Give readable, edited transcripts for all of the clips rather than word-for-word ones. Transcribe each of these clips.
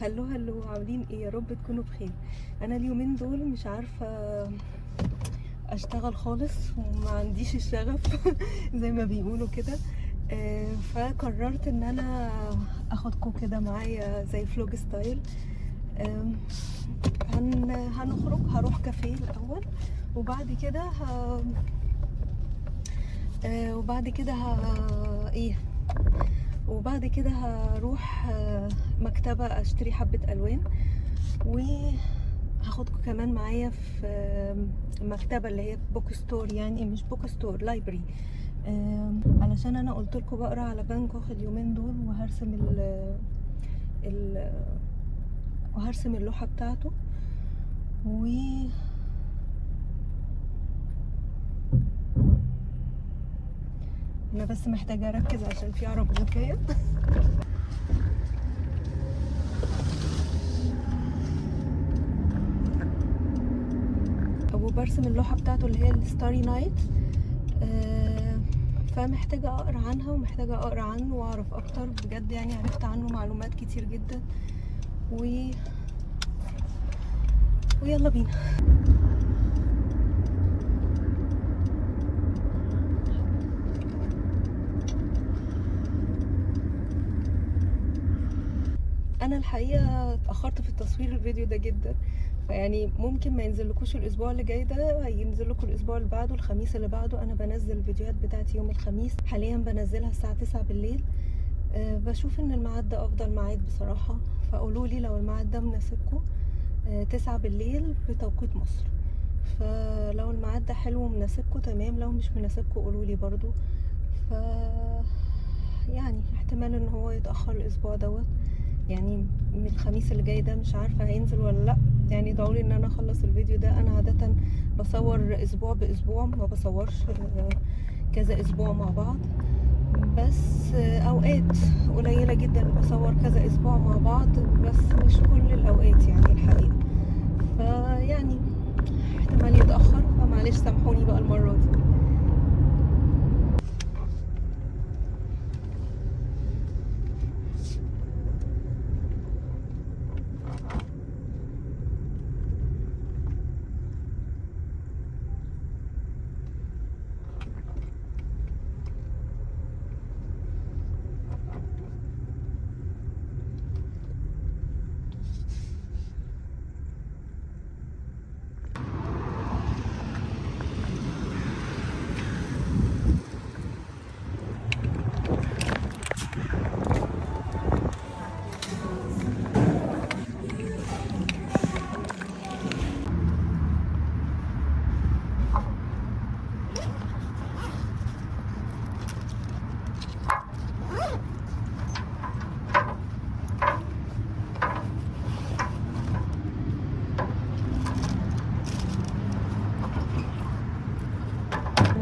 هلو هلو، عاملين ايه؟ يا رب تكونوا بخير. انا اليومين دول مش عارفه اشتغل خالص وما عنديش الشغف زي ما بيقولوا كده. فقررت ان انا اخدكم كده معايا زي فلوج ستايل. هنخرج، هروح كافيه الاول وبعد كده وبعد كده ايه وبعد كده هروح مكتبة اشتري حبة الوان، وهاخدكم كمان معايا في مكتبة اللي هي بوك ستور، يعني مش بوك ستور، لايبرري. علشان انا قلت لكم بقرا على فان جوخ اليومين دول، وهرسم ال وهرسم اللوحة بتاعته. انا بس محتاجة اركز عشان في عربية. وبرسم اللوحة بتاعته اللي هي الستاري نايت. فمحتاجة اقرا عنها ومحتاجة اقرا عنه واعرف اكتر، بجد يعني عرفت عنه معلومات كتير جدا. ويلا بينا. انا الحقيقة اتأخرت في تصوير الفيديو ده جدا، فيعني ممكن ما ينزلكوش الاسبوع اللي جاي ده، هينزل لكم الاسبوع اللي بعده، الخميس اللي بعده. انا بنزل الفيديوهات بتاعتي يوم الخميس، حاليا بنزلها الساعة 9 بالليل. بشوف ان الميعاد ده افضل ميعاد بصراحة، فقولوا لي لو الميعاد ده مناسبكم. 9 بالليل بتوقيت مصر، فلو الميعاد ده حلو ومناسبكم تمام، لو مش مناسبكم قولوا لي برضو. ف يعني احتمال ان هو يتأخر الاسبوع دوت، يعني من الخميس اللي جاي ده مش عارفة هينزل ولا لا. يعني ضروري ان انا اخلص الفيديو ده. انا عادة بصور اسبوع باسبوع، ما بصورش كذا اسبوع مع بعض، بس اوقات قليلة جدا بصور كذا اسبوع مع بعض، بس مش كل الاوقات يعني الحقيقة. فيعني احتمال يتأخر، فمعلش سامحوني بقى المرة دي.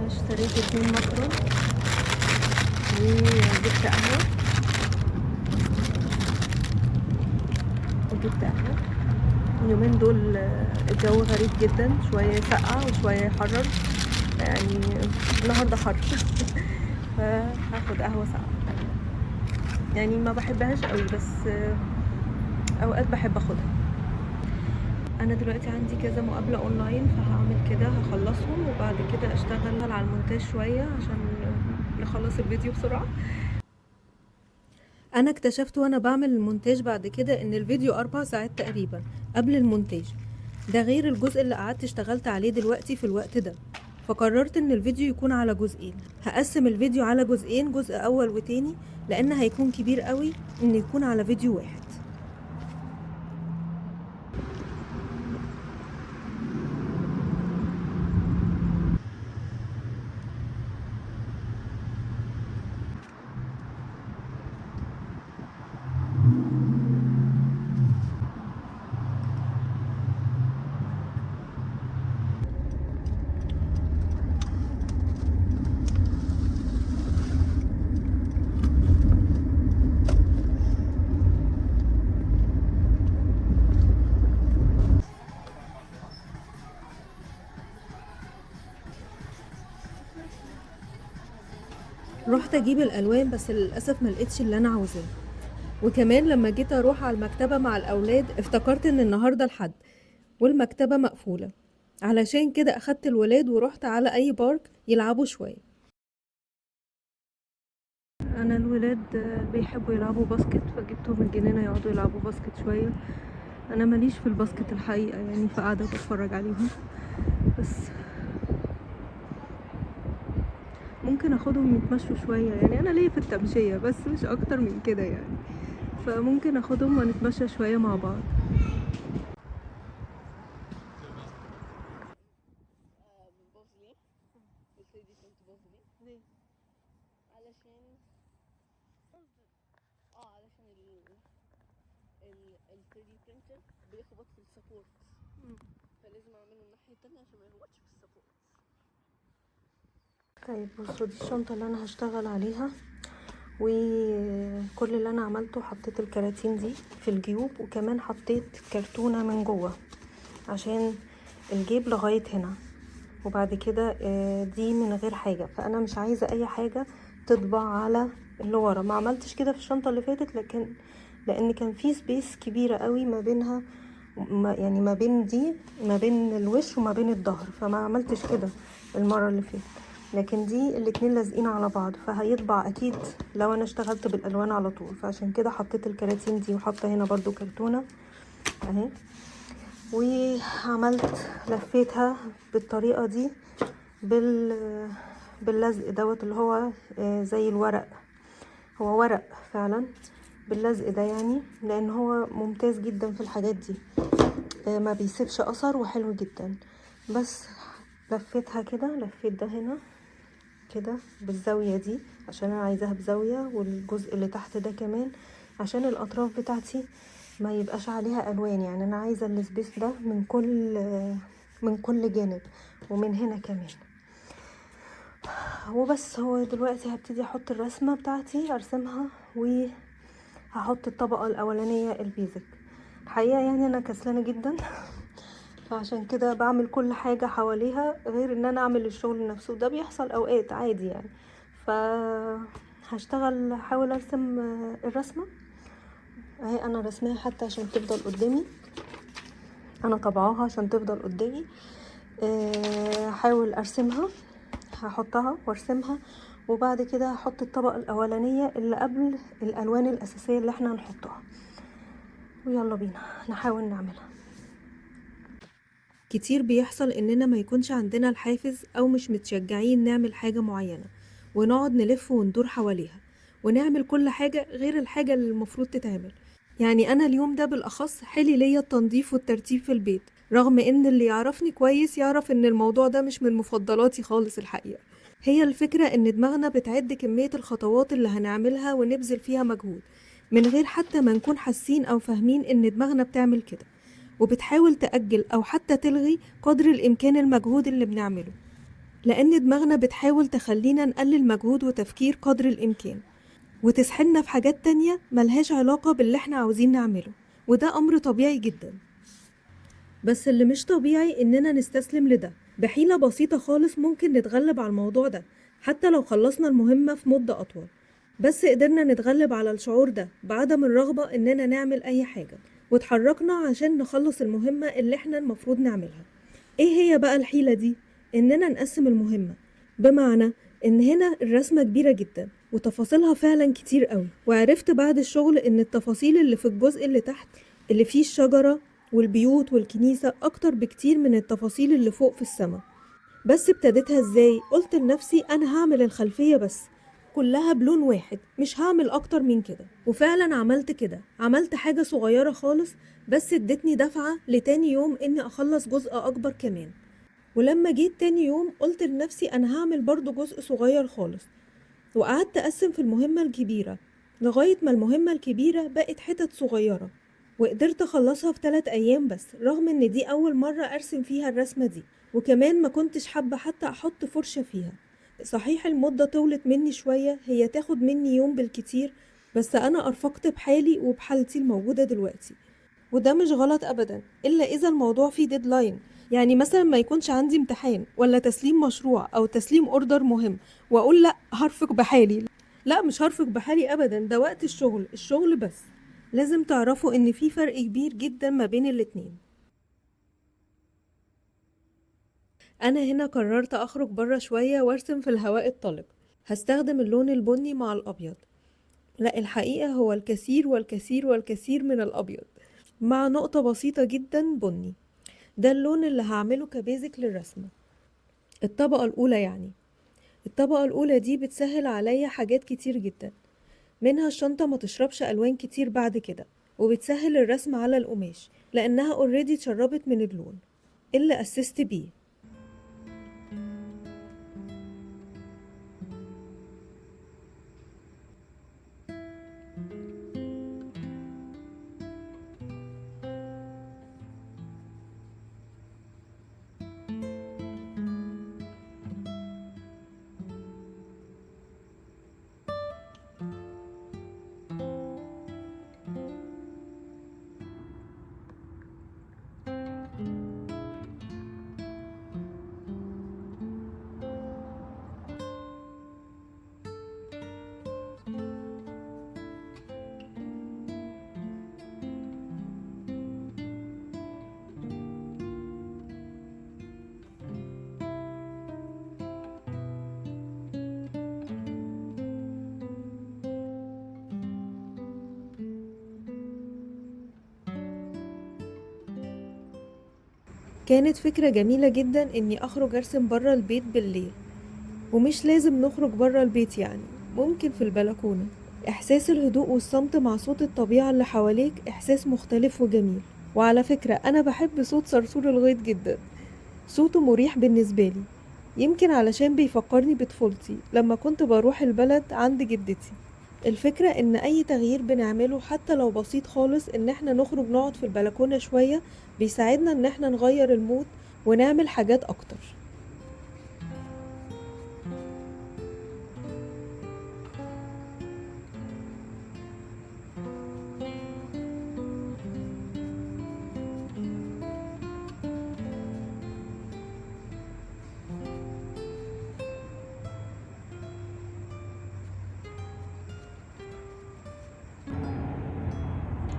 اشتريت 2 مكرون وجبت قهوة. اليومين دول الجو غريب جدا، شوية سقع وشوية يحرر، يعني النهاردة حر. فهاخد قهوة ساقعة، يعني ما بحبهاش قوي بس اوقات بحب اخدها. انا دلوقتي عندي كذا مقابلة اونلاين، فهعمل كده هخلصهم وبعد كده اشتغل على المونتاج شوية عشان نخلص الفيديو بسرعة. انا اكتشفت وانا بعمل المونتاج بعد كده ان الفيديو 4 ساعات تقريبا قبل المونتاج، ده غير الجزء اللي قعدت اشتغلت عليه دلوقتي في الوقت ده. فقررت ان الفيديو يكون على جزئين، هقسم الفيديو على جزئين، جزء اول وتاني، لان هيكون كبير قوي ان يكون على فيديو واحد. رحت اجيب الالوان بس للاسف ما لقيتش اللي انا عاوزاه. وكمان لما جيت اروح على المكتبة مع الاولاد افتكرت ان النهاردة الحد والمكتبة مقفولة، علشان كده اخدت الولاد ورحت على اي بارك يلعبوا شوية. انا الولاد بيحبوا يلعبوا باسكت فجبتهم الجنينة يقعدوا يلعبوا باسكت شوية. انا ماليش في الباسكت الحقيقة يعني، فقاعدة بتفرج عليهم بس. ممكن اخدهم يتمشوا شوية يعني، انا ليا في التمشية بس مش اكتر من كده يعني، فممكن اخدهم ونتمشى شوية مع بعض. بتبوظ ليه؟ قلت لي دي كنت بتبوظ ليه؟ علشان علشان ال 3D printer بيخبط في السبورت، فلازم اعمله الناحية التانية عشان ما يخبطش في السبورت. طيب بصوا، دي الشنطة اللي انا هشتغل عليها، وكل اللي انا عملته حطيت الكراتين دي في الجيوب، وكمان حطيت كرتونة من جوه عشان الجيب لغاية هنا، وبعد كده دي من غير حاجة، فانا مش عايزة اي حاجة تطبع على اللي ورا. ما عملتش كده في الشنطة اللي فاتت، لان كان في سبيس كبيرة قوي ما بينها، يعني ما بين دي، ما بين الوش وما بين الظهر، فما عملتش كده المرة اللي فاتت. لكن دي الاتنين لازقين على بعض فهيطبع اكيد لو انا اشتغلت بالالوان على طول، فعشان كده حطيت الكراتين دي، وحاطه هنا برضو كرتونة اهي، وعملت لفيتها بالطريقة دي باللزق دوت اللي هو زي الورق، هو ورق فعلا باللزق ده يعني، لان هو ممتاز جدا في الحاجات دي، ما بيسيبش اثر وحلو جدا. بس لفيتها كده، لفيت ده هنا كده بالزاوية دي عشان انا عايزاها بزاوية، والجزء اللي تحت ده كمان عشان الاطراف بتاعتي ما يبقاش عليها الوان، يعني انا عايزة السبيس ده من كل جانب ومن هنا كمان. وبس، هو دلوقتي هبتدي احط الرسمة بتاعتي ارسمها، وهحط الطبقة الاولانية البيزك. الحقيقة يعني انا كسلانة جدا فعشان كده بعمل كل حاجة حواليها غير ان انا اعمل الشغل نفسه، ده بيحصل اوقات عادي يعني. هشتغل احاول ارسم الرسمة اهي، انا رسمها حتى عشان تفضل قدامي، انا طبعاها عشان تفضل قدامي. هحاول ارسمها، هحطها وارسمها، وبعد كده هحط الطبقة الاولانية اللي قبل الالوان الاساسية اللي احنا هنحطها، ويلا بينا نحاول نعملها. كتير بيحصل اننا ما يكونش عندنا الحافز او مش متشجعين نعمل حاجة معينة، ونقعد نلف وندور حواليها ونعمل كل حاجة غير الحاجة اللي المفروض تتعمل. يعني انا اليوم ده بالاخص حلي ليا التنظيف والترتيب في البيت، رغم ان اللي يعرفني كويس يعرف ان الموضوع ده مش من مفضلاتي خالص الحقيقة. هي الفكرة ان دماغنا بتعد كمية الخطوات اللي هنعملها ونبذل فيها مجهود من غير حتى ما نكون حاسين او فاهمين ان دماغنا بتعمل كده، وبتحاول تأجل أو حتى تلغي قدر الإمكان المجهود اللي بنعمله، لأن دماغنا بتحاول تخلينا نقلل مجهود وتفكير قدر الإمكان، وتسحلنا في حاجات تانية ملهاش علاقة باللي احنا عاوزين نعمله، وده أمر طبيعي جدا. بس اللي مش طبيعي إننا نستسلم لده. بحيلة بسيطة خالص ممكن نتغلب على الموضوع ده، حتى لو خلصنا المهمة في مدة أطول، بس قدرنا نتغلب على الشعور ده بعدم الرغبة إننا نعمل أي حاجة، وتحركنا عشان نخلص المهمة اللي احنا المفروض نعملها. ايه هي بقى الحيلة دي؟ إننا نقسم المهمة، بمعنى إن هنا الرسمة كبيرة جدا وتفاصيلها فعلا كتير قوي، وعرفت بعد الشغل إن التفاصيل اللي في الجزء اللي تحت اللي فيه الشجرة والبيوت والكنيسة أكتر بكتير من التفاصيل اللي فوق في السماء. بس ابتديتها ازاي؟ قلت لنفسي أنا هعمل الخلفية بس كلها بلون واحد، مش هعمل أكتر من كده، وفعلا عملت كده، عملت حاجة صغيرة خالص بس ادتني دفعة لتاني يوم إني أخلص جزء أكبر كمان. ولما جيت تاني يوم قلت لنفسي أنا هعمل برضو جزء صغير خالص، وقعدت أقسم في المهمة الكبيرة لغاية ما المهمة الكبيرة بقت حتت صغيرة، وقدرت أخلصها في 3 أيام بس، رغم إن دي أول مرة أرسم فيها الرسمة دي، وكمان ما كنتش حابة حتى أحط فرشة فيها. صحيح المدة طولت مني شوية، هي تاخد مني يوم بالكتير، بس أنا أرفقت بحالي وبحالتي الموجودة دلوقتي، وده مش غلط أبدا إلا إذا الموضوع فيه ديدلاين. يعني مثلا ما يكونش عندي امتحان ولا تسليم مشروع أو تسليم أوردر مهم وأقول لأ هرفق بحالي. لا، مش هرفق بحالي أبدا، ده وقت الشغل بس. لازم تعرفوا ان في فرق كبير جدا ما بين الاتنين. انا هنا قررت اخرج بره شوية وارسم في الهواء الطلق. هستخدم اللون البني مع الابيض. لا، الحقيقة هو الكثير والكثير والكثير من الابيض مع نقطة بسيطة جدا بني. ده اللون اللي هعمله كبيزك للرسمة. الطبقة الاولى يعني. الطبقة الاولى دي بتسهل عليا حاجات كتير جدا، منها الشنطة ما تشربش ألوان كتير بعد كده، وبتسهل الرسم على القماش لأنها اوريدي اتشربت من اللون اللي أسست بيه. كانت فكرة جميلة جدا اني اخرج ارسم برا البيت بالليل، ومش لازم نخرج برا البيت يعني، ممكن في البلكونة. احساس الهدوء والصمت مع صوت الطبيعة اللي حواليك احساس مختلف وجميل. وعلى فكرة انا بحب صوت صرصور الغيط جدا، صوته مريح بالنسبة لي، يمكن علشان بيفكرني بطفولتي لما كنت بروح البلد عند جدتي. الفكرة ان اي تغيير بنعمله حتى لو بسيط خالص، ان احنا نخرج نقعد في البلكونة شوية بيساعدنا ان احنا نغير المود ونعمل حاجات اكتر.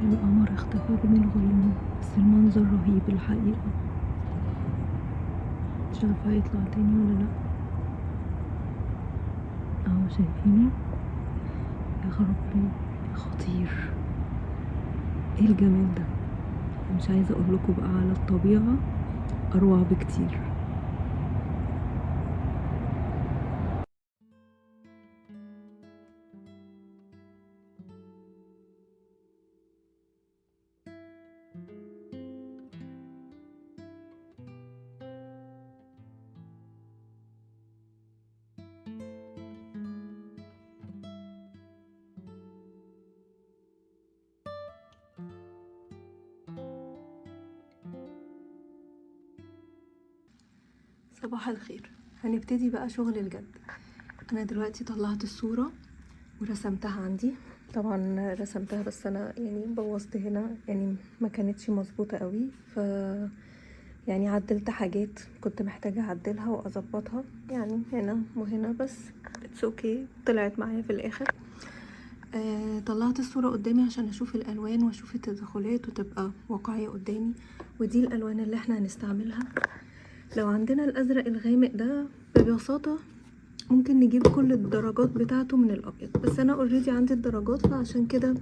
القمر اختفى بين الغيوم، بس المنظر رهيب الحقيقة. مش عارفة هيطلع تاني ولا لأ. اهو شايفينه؟ يا خرابي، خطير. ايه الجمال ده! مش عايزة اقول لكم بقى على الطبيعة اروع بكتير. صباح الخير، هنبتدي بقى شغل الجد. انا دلوقتي طلعت الصورة ورسمتها عندي. طبعا رسمتها بس انا يعني بوظت هنا، يعني ما كانتش مظبوطة قوي، يعني عدلت حاجات كنت محتاجة اعدلها واظبطها، يعني هنا وهنا، بس اتس اوكي، طلعت معايا في الاخر. طلعت الصورة قدامي عشان اشوف الالوان واشوف التدخلات وتبقى واقعية قدامي. ودي الالوان اللي احنا هنستعملها. لو عندنا الازرق الغامق ده ببساطة ممكن نجيب كل الدرجات بتاعته من الابيض، بس انا اوريدي عندي الدرجات، فعشان كده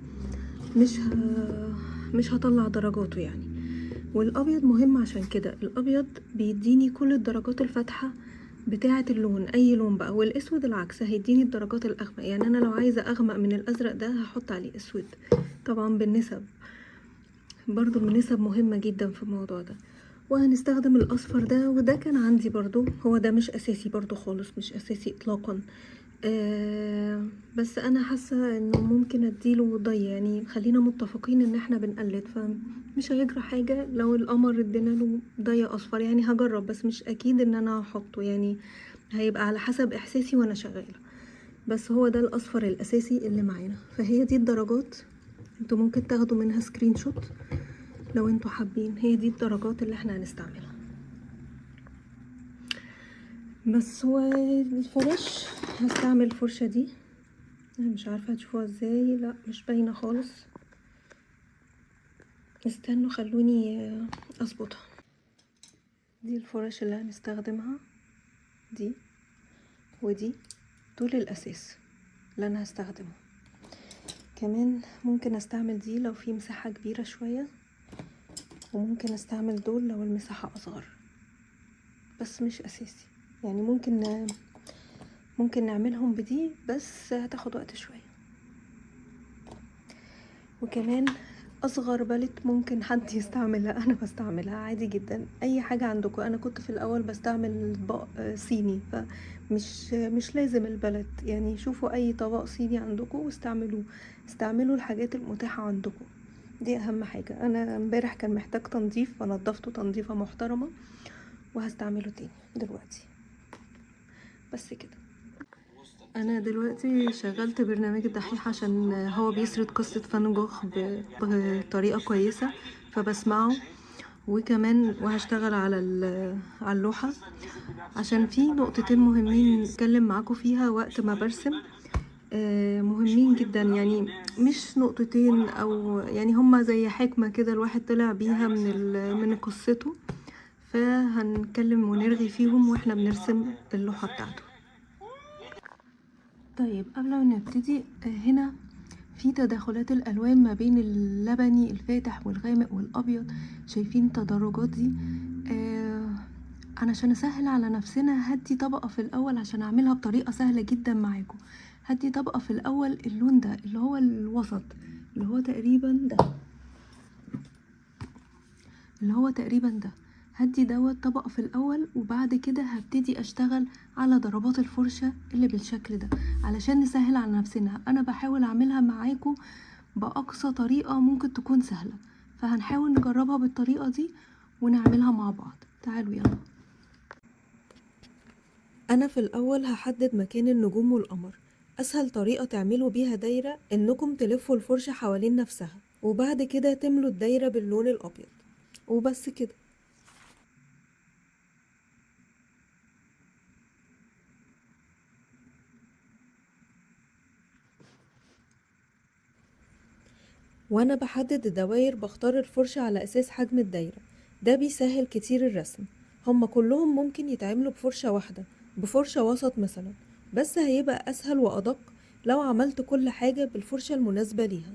مش هطلع درجاته يعني. والابيض مهم عشان كده، الابيض بيديني كل الدرجات الفاتحة بتاعة اللون، اي لون بقى. والاسود العكس، هيديني الدرجات الاغمق، يعني انا لو عايزة اغمق من الازرق ده هحط عليه اسود، طبعا بالنسب، برضو النسب مهمة جدا في الموضوع ده. وهنستخدم الاصفر ده، وده كان عندي برضو، هو ده مش اساسي برضو خالص، مش اساسي اطلاقا. بس انا حاسة انه ممكن اديله ضي، يعني خلينا متفقين ان احنا بنقلد، فمش هيجرى حاجة لو القمر ادينا له ضي اصفر، يعني هجرب بس مش اكيد ان انا هحطه، يعني هيبقى على حسب احساسي وانا شغالة. بس هو ده الاصفر الاساسي اللي معانا، فهي دي الدرجات. انتوا ممكن تاخدوا منها سكرين شوت لو انتوا حابين، هي دي الدرجات اللي احنا هنستعملها. بس هو الفرش هستعمل الفرشة دي، انا مش عارفة هتشوفوها ازاي، لا مش باينة خالص، استنوا خلوني اظبطها. دي الفرش اللي هنستخدمها، دي ودي، دول الاساس اللي انا هستخدمه. كمان ممكن استعمل دي لو في مساحة كبيرة شوية، وممكن استعمل دول لو المساحة اصغر، بس مش اساسي. يعني ممكن نعملهم بدي، بس هتاخد وقت شوية. وكمان اصغر بالت ممكن حد يستعملها، انا بستعملها عادي جدا. اي حاجة عندكم. انا كنت في الاول بستعمل اطباق صيني، فمش لازم البلت. يعني شوفوا اي طبق صيني عندكم واستعملوه. استعملوا الحاجات المتاحة عندكم، دي اهم حاجة. انا امبارح كان محتاج تنظيف فنضفته تنظيفة محترمة، وهستعمله تاني دلوقتي. بس كده. انا دلوقتي شغلت برنامج الدحيح عشان هو بيسرد قصة فان جوخ بطريقة كويسة، فبسمعه. وكمان وهشتغل على اللوحة، عشان في نقطتين مهمين نتكلم معاكم فيها وقت ما برسم. مهمين جدا، يعني مش نقطتين، او يعني هما زي حكمة كده الواحد طلع بيها من قصته، فهنتكلم ونرغي فيهم واحنا بنرسم اللوحة بتاعته. طيب قبل ما نبتدي، هنا في تداخلات الالوان ما بين اللبني الفاتح والغامق والابيض. شايفين التدرجات دي؟ علشان اسهل على نفسنا هدي طبقة في الاول عشان اعملها بطريقة سهلة جدا معاكم. هدي طبقة في الاول اللون ده اللي هو الوسط، اللي هو تقريبا ده. هدي دوت طبقة في الاول، وبعد كده هبتدي اشتغل على ضربات الفرشة اللي بالشكل ده علشان نسهل على نفسنا. انا بحاول اعملها معاكم باقصى طريقة ممكن تكون سهلة، فهنحاول نجربها بالطريقة دي ونعملها مع بعض. تعالوا يلا. انا في الاول هحدد مكان النجوم والقمر. اسهل طريقة تعملوا بيها دايرة انكم تلفوا الفرشة حوالين نفسها، وبعد كده تملوا الدايرة باللون الابيض، وبس كده. وانا بحدد الدواير بختار الفرشة على اساس حجم الدايرة، ده بيسهل كتير الرسم. هما كلهم ممكن يتعملوا بفرشة واحدة، بفرشة وسط مثلا، بس هيبقى اسهل وادق لو عملت كل حاجة بالفرشة المناسبة ليها.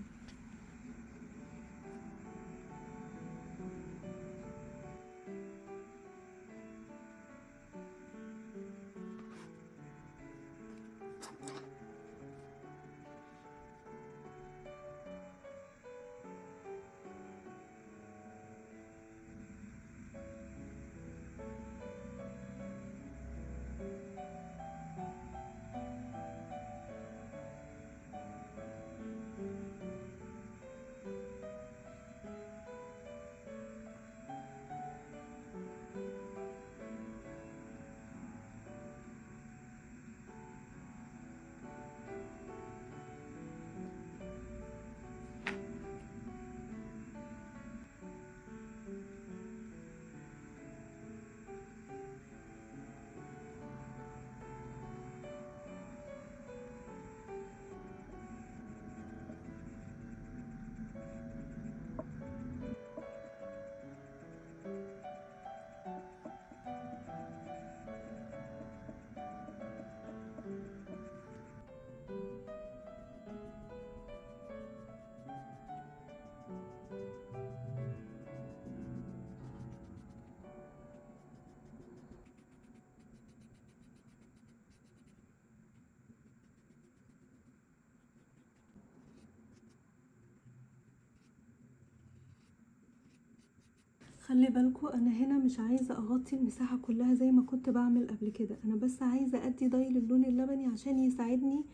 خلي بالكو، انا هنا مش عايزة اغطي المساحة كلها زي ما كنت بعمل قبل كده. انا بس عايزة ادي ضي للون اللبني عشان يساعدني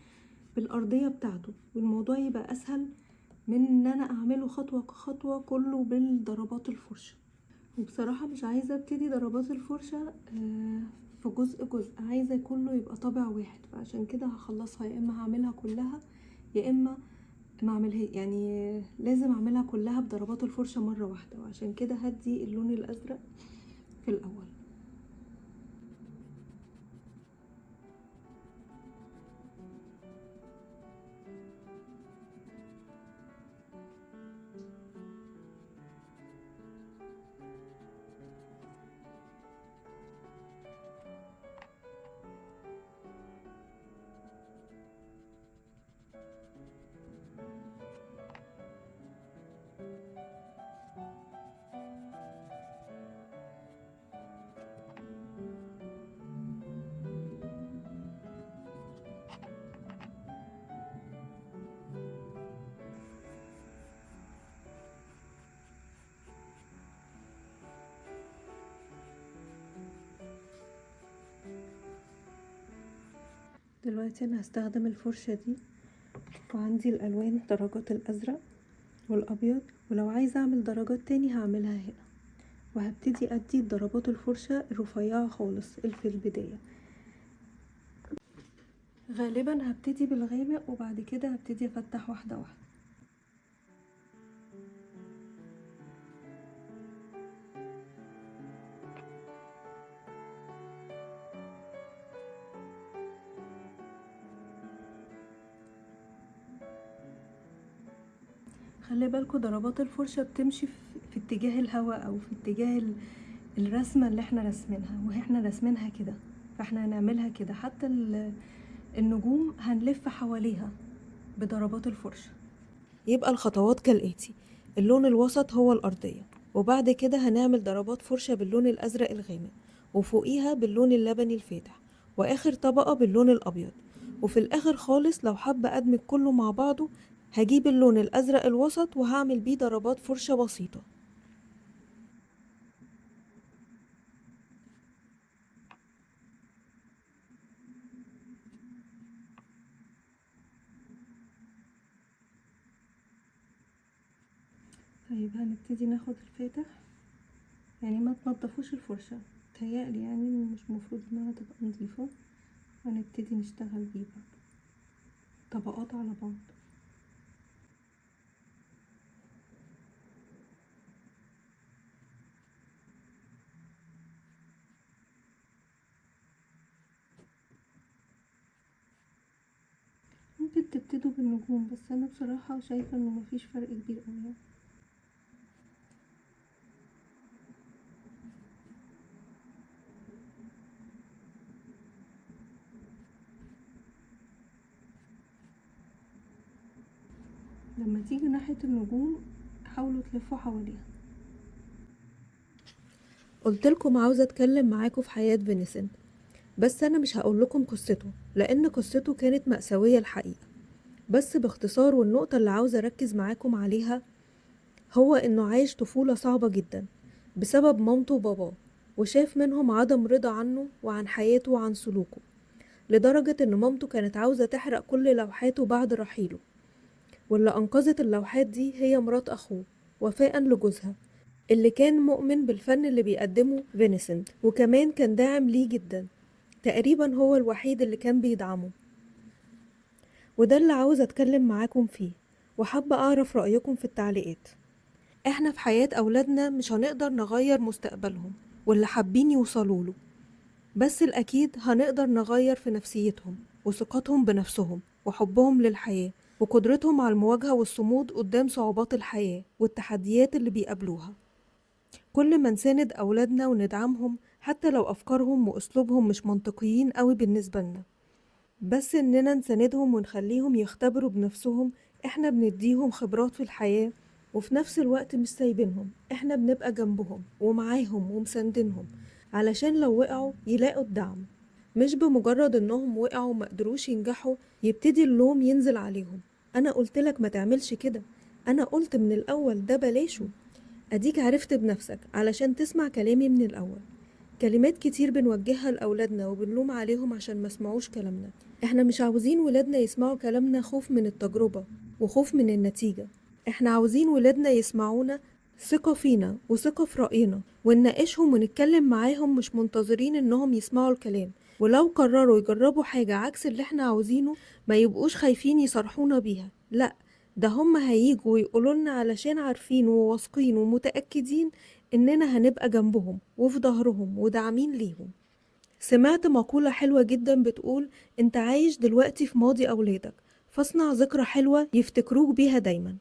بالارضية بتاعته، والموضوع يبقى اسهل من ان انا اعمله خطوة خطوة كله بالضربات الفرشة. وبصراحة مش عايزة ابتدي ضربات الفرشة في جزء جزء، عايزة كله يبقى طابع واحد. فعشان كده هخلصها، يا اما هعملها كلها يا اما ما اعملها. يعني لازم اعملها كلها بضربات الفرشة مرة واحدة، وعشان كده هدي اللون الازرق في الاول. دلوقتي انا هستخدم الفرشة دي، وعندي الالوان درجات الازرق والابيض، ولو عايزة اعمل درجات تاني هعملها هنا. وهبتدي ادي ضربات الفرشة الرفيعة خالص في البداية. غالبا هبتدي بالغامق وبعد كده هبتدي افتح واحدة واحدة. خلي بالكوا ضربات الفرشة بتمشي في اتجاه الهواء او في اتجاه الرسمة اللي احنا رسمينها، واحنا رسمينها كده فاحنا هنعملها كده. حتى النجوم هنلف حواليها بضربات الفرشة. يبقى الخطوات كالآتي: اللون الوسط هو الأرضية، وبعد كده هنعمل ضربات فرشة باللون الأزرق الغامق، وفوقيها باللون اللبني الفاتح، وآخر طبقة باللون الأبيض. وفي الآخر خالص لو حابة أدمج كله مع بعضه هجيب اللون الأزرق الوسط وهعمل بيه ضربات فرشة بسيطة. طيب هنبتدي ناخد الفاتح، يعني ما تنضفوش الفرشة، تهيألي يعني مش مفروض انها تبقى نظيفة. هنبتدي نشتغل بيه برضه طبقات على بعض. ممكن تبتدوا بالنجوم، بس انا بصراحة شايفة انه مفيش فرق كبير اوي يعني. لما تيجي ناحية النجوم حاولوا تلفوا حواليها. قلتلكم عاوزة اتكلم معاكم في حياة فينيسنت، بس انا مش هقول لكم قصته لان قصته كانت مأساوية الحقيقة. بس باختصار، والنقطة اللي عاوزة اركز معاكم عليها هو انه عايش طفولة صعبة جدا بسبب مامته وباباه، وشاف منهم عدم رضا عنه وعن حياته وعن سلوكه، لدرجة ان مامته كانت عاوزة تحرق كل لوحاته بعد رحيله. واللي انقذت اللوحات دي هي مرات اخوه وفاء لجوزها، اللي كان مؤمن بالفن اللي بيقدمه فينيسنت، وكمان كان داعم ليه جدا. تقريبا هو الوحيد اللي كان بيدعمه. وده اللي عاوز اتكلم معاكم فيه، وحابة اعرف رأيكم في التعليقات. احنا في حياة اولادنا مش هنقدر نغير مستقبلهم واللي حابين يوصلوا له، بس الاكيد هنقدر نغير في نفسيتهم وثقتهم بنفسهم وحبهم للحياة وقدرتهم على المواجهة والصمود قدام صعوبات الحياة والتحديات اللي بيقابلوها. كل ما نساند أولادنا وندعمهم حتى لو أفكارهم وأسلوبهم مش منطقيين قوي بالنسبة لنا، بس إننا نساندهم ونخليهم يختبروا بنفسهم، إحنا بنديهم خبرات في الحياة، وفي نفس الوقت مش سايبينهم، إحنا بنبقى جنبهم ومعاهم ومساندينهم علشان لو وقعوا يلاقوا الدعم، مش بمجرد إنهم وقعوا ومقدروش ينجحوا يبتدي اللوم ينزل عليهم. أنا قلتلك ما تعملش كده، أنا قلت من الأول ده بلاشه. أديك عرفت بنفسك علشان تسمع كلامي من الأول. كلمات كتير بنوجهها لأولادنا وبنلوم عليهم عشان ما سمعوش كلامنا. احنا مش عاوزين ولادنا يسمعوا كلامنا خوف من التجربة وخوف من النتيجة. احنا عاوزين ولادنا يسمعونا ثقة فينا وثقة في رأينا، ونناقشهم ونتكلم معاهم، مش منتظرين انهم يسمعوا الكلام. ولو قرروا يجربوا حاجة عكس اللي احنا عاوزينه ما يبقوش خايفين يصرحونا بيها، لأ، ده هم هييجوا ويقولولنا علشان عارفين وواثقين ومتأكدين إننا هنبقى جنبهم وفي ظهرهم وداعمين ليهم. سمعت مقولة حلوة جدا بتقول: انت عايش دلوقتي في ماضي أولادك، فاصنع ذكرى حلوة يفتكروك بيها دايما.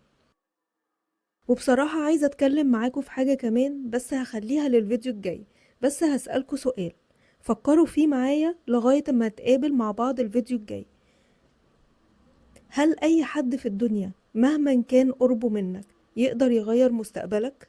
وبصراحة عايزة أتكلم معاكم في حاجة كمان، بس هخليها للفيديو الجاي. بس هسألكوا سؤال فكروا فيه معايا لغاية ما نتقابل مع بعض الفيديو الجاي. هل أي حد في الدنيا مهما كان قربه منك يقدر يغير مستقبلك؟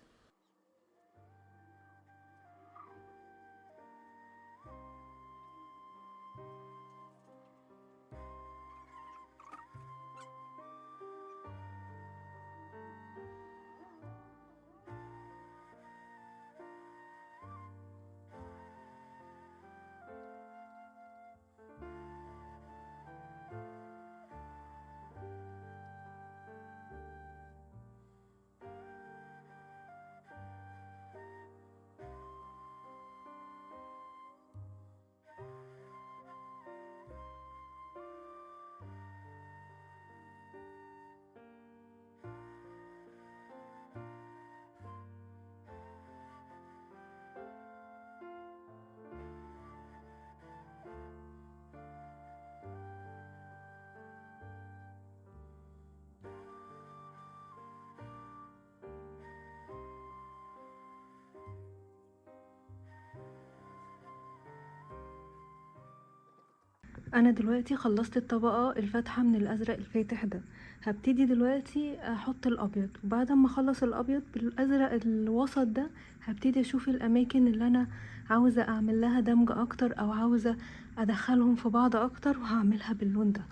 انا دلوقتي خلصت الطبقة الفاتحة من الازرق الفاتح ده. هبتدي دلوقتي احط الابيض، وبعد ما اخلص الابيض بالازرق الوسط ده هبتدي اشوف الاماكن اللي انا عاوزة اعمل لها دمج اكتر او عاوزة ادخلهم في بعض اكتر، وهعملها باللون ده.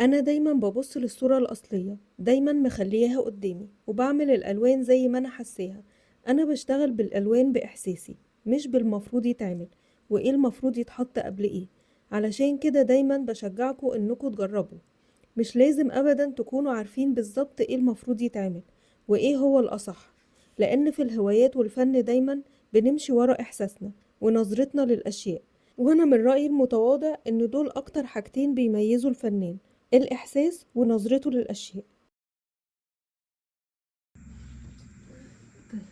انا دايما ببص للصورة الاصلية، دايما مخليها قدامي وبعمل الالوان زي ما انا حساها. انا بشتغل بالالوان باحساسي، مش بالمفروض يتعمل وايه المفروض يتحط قبل ايه. علشان كده دايما بشجعكم انكم تجربوا. مش لازم ابدا تكونوا عارفين بالظبط ايه المفروض يتعمل وايه هو الاصح، لان في الهوايات والفن دايما بنمشي ورا احساسنا ونظرتنا للاشياء. وانا من رأيي المتواضع ان دول اكتر حاجتين بيميزوا الفنان، الإحساس ونظرته للأشياء. طيب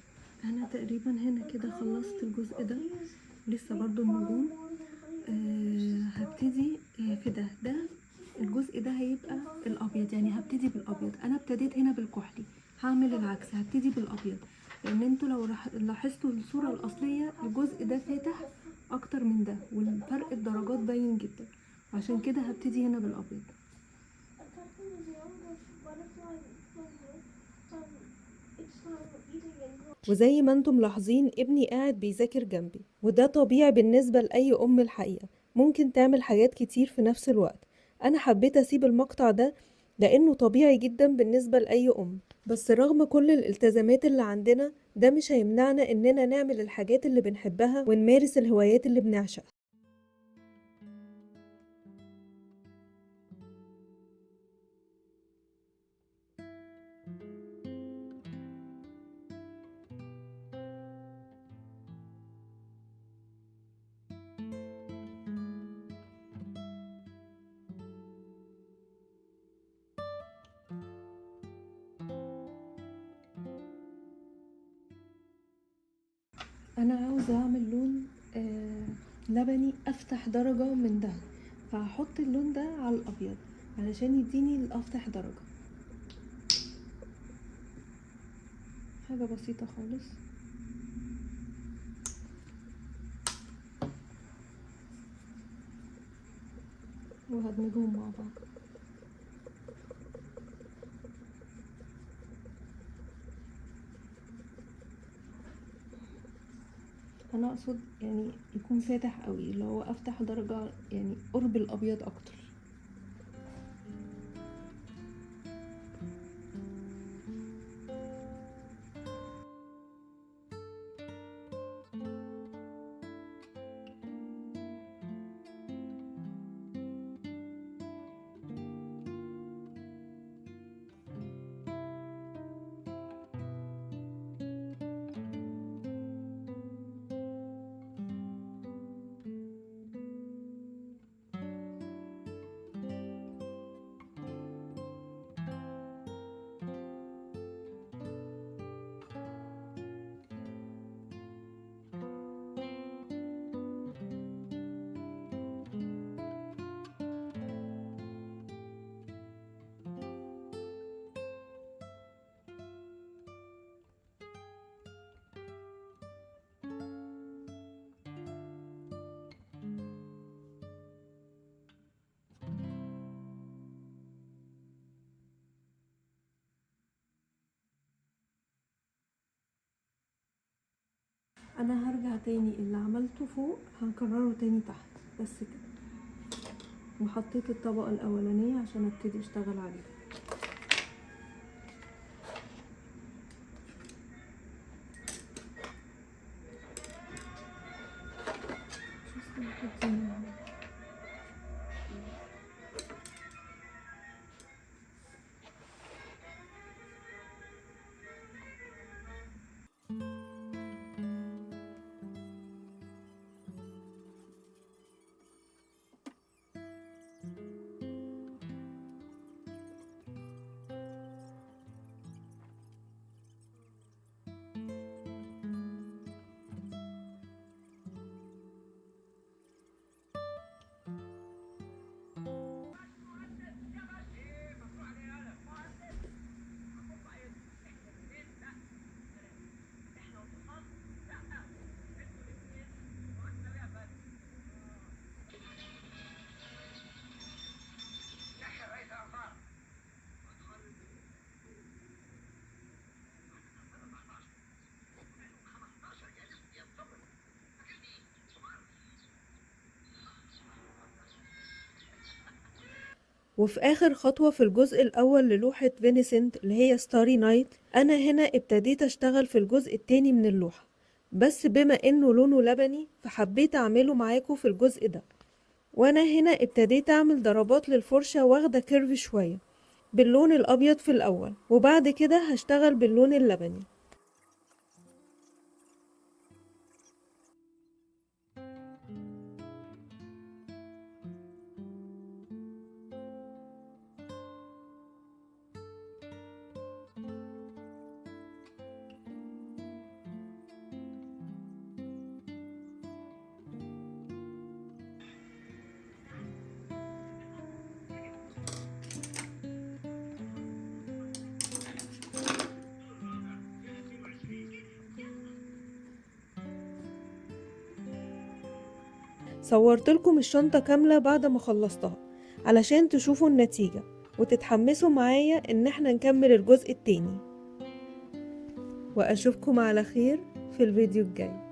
أنا تقريبا هنا كده خلصت الجزء ده، لسه برضو النجوم. هبتدي في ده الجزء ده هيبقى الأبيض، يعني هبتدي بالأبيض. أنا ابتديت هنا بالكحلي، هعمل العكس، هبتدي بالأبيض، لأن انتوا لو لاحظتوا الصورة الأصلية الجزء ده فاتح أكتر من ده، والفرق الدرجات باين جدا، عشان كده هبتدي هنا بالأبيض. وزي ما انتم ملاحظين ابني قاعد بيذاكر جنبي، وده طبيعي بالنسبة لأي أم الحقيقة، ممكن تعمل حاجات كتير في نفس الوقت. أنا حبيت أسيب المقطع ده لأنه طبيعي جدا بالنسبة لأي أم، بس رغم كل الالتزامات اللي عندنا ده مش هيمنعنا إننا نعمل الحاجات اللي بنحبها ونمارس الهوايات اللي بنعشقها. انا عاوزه اعمل لون لبني افتح درجه من ده، فهحط اللون ده على الابيض علشان يديني الافتح درجه. حاجه بسيطه خالص. وهدمجهم مع بعض. انا اقصد يعني يكون فاتح قوي، اللي هو افتح درجه يعني قرب الابيض اكتر. انا هرجع تاني اللي عملته فوق هنكرره تاني تحت بس كده، وحطيت الطبقه الاولانيه عشان ابتدي اشتغل عليها. وفي آخر خطوة في الجزء الأول للوحة فينيسنت اللي هي ستاري نايت، أنا هنا ابتديت أشتغل في الجزء التاني من اللوحة، بس بما إنه لونه لبني فحبيت أعمله معاكم في الجزء ده. وأنا هنا ابتديت أعمل ضربات للفرشة واخدة كيرف شوية باللون الأبيض في الأول، وبعد كده هشتغل باللون اللبني. صورت لكم الشنطة كاملة بعد ما خلصتها علشان تشوفوا النتيجة وتتحمسوا معايا ان احنا نكمل الجزء التاني. واشوفكم على خير في الفيديو الجاي.